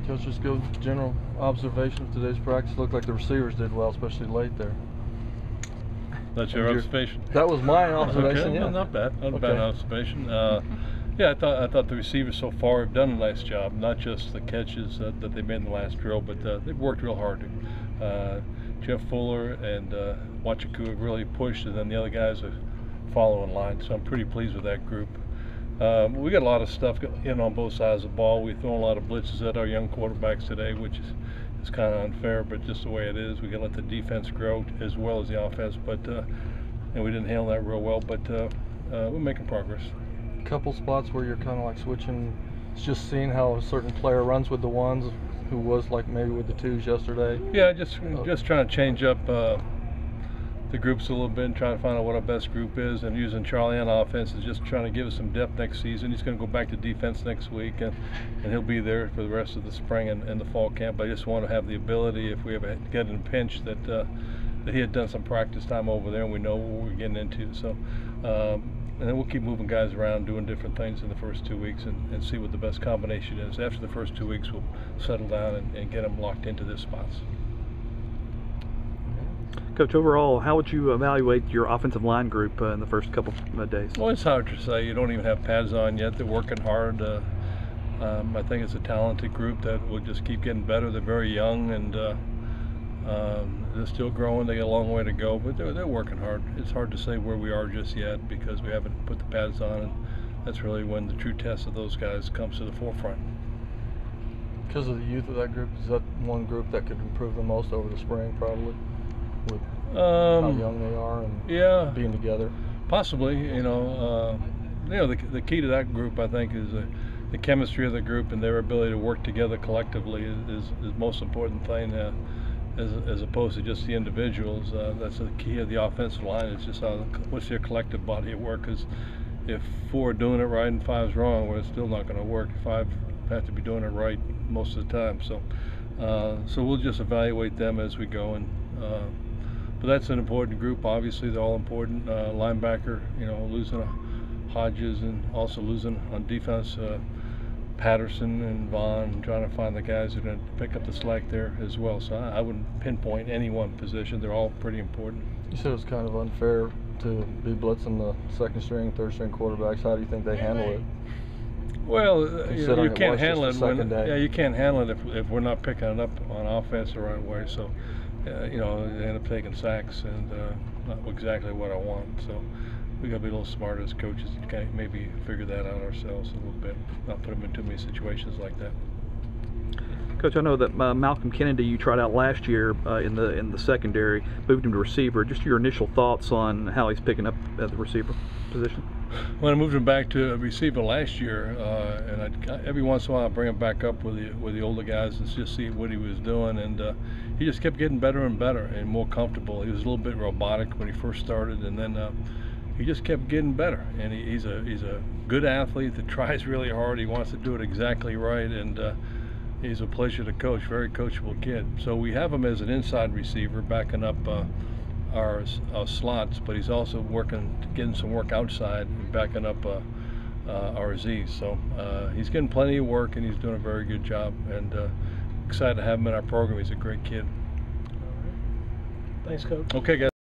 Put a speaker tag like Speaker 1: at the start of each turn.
Speaker 1: Coach, just go general observation of today's practice. Looked like the receivers did well, especially late there.
Speaker 2: That's your observation?
Speaker 1: That was my observation.
Speaker 2: Okay,
Speaker 1: yeah.
Speaker 2: well, not bad. Not a
Speaker 1: Okay.
Speaker 2: bad observation. Yeah, I thought the receivers so far have done a nice job. Not just the catches that they made in the last drill, but they've worked real hard. Jeff Fuller and Wachiku have really pushed, and then the other guys are following line. So I'm pretty pleased with that group. We got a lot of stuff in on both sides of the ball. We throw a lot of blitzes at our young quarterbacks today, which is kind of unfair, but just the way it is. We got to let the defense grow as well as the offense, but and we didn't handle that real well. But we're making progress.
Speaker 1: A couple spots where you're kind of like switching, just seeing how a certain player runs with the ones, who was like maybe with the twos yesterday.
Speaker 2: Yeah, just trying to change up the groups a little bit and trying to find out what our best group is, and using Charlie on offense is just trying to give us some depth next season. He's going to go back to defense next week, and he'll be there for the rest of the spring and the fall camp. I just want to have the ability, if we ever get in a pinch, that he had done some practice time over there and we know what we're getting into. So and then we'll keep moving guys around, doing different things in the first 2 weeks and see what the best combination is. After the first 2 weeks, we'll settle down and get them locked into their spots.
Speaker 3: Coach, overall, how would you evaluate your offensive line group in the first couple of days?
Speaker 2: Well, it's hard to say. You don't even have pads on yet. They're working hard. I think it's a talented group that will just keep getting better. They're very young, and they're still growing. They got a long way to go, but they're working hard. It's hard to say where we are just yet because we haven't put the pads on, and that's really when the true test of those guys comes to the forefront.
Speaker 1: Because of the youth of that group, is that one group that could improve the most over the spring, probably? With how young they are and being together.
Speaker 2: Possibly, the key to that group, I think, is the chemistry of the group and their ability to work together collectively is the most important thing, as opposed to just the individuals. That's the key of the offensive line. It's just what's your collective body of work. Because if 4 are doing it right and 5's wrong, well, it's still not going to work. 5 have to be doing it right most of the time. So we'll just evaluate them as we go, and but that's an important group. Obviously, they're all important. Linebacker, losing Hodges, and also losing on defense Patterson and Vaughn, trying to find the guys who are going to pick up the slack there as well. So I wouldn't pinpoint any one position. They're all pretty important.
Speaker 1: You said it was kind of unfair to be blitzing the second string, third string quarterbacks. How do you think they handle it?
Speaker 2: Well, you can't handle it
Speaker 1: you
Speaker 2: can't handle it if we're not picking it up on offense the right way. So they end up taking sacks, and not exactly what I want. So we got to be a little smarter as coaches and kind of maybe figure that out ourselves a little bit, not put them in too many situations like that.
Speaker 3: Coach, I know that Malcolm Kennedy you tried out last year in the secondary, moved him to receiver. Just your initial thoughts on how he's picking up at the receiver position?
Speaker 2: When I moved him back to receiver last year, and every once in a while I bring him back up with the older guys and just see what he was doing, and he just kept getting better and better and more comfortable. He was a little bit robotic when he first started, and then he just kept getting better. And he's a good athlete that tries really hard. He wants to do it exactly right, and he's a pleasure to coach. Very coachable kid. So we have him as an inside receiver, backing up our slots, but he's also getting some work outside and backing up our Z's. So he's getting plenty of work, and he's doing a very good job, and excited to have him in our program. He's a great kid.
Speaker 4: Thanks, Coach.
Speaker 2: Okay, guys.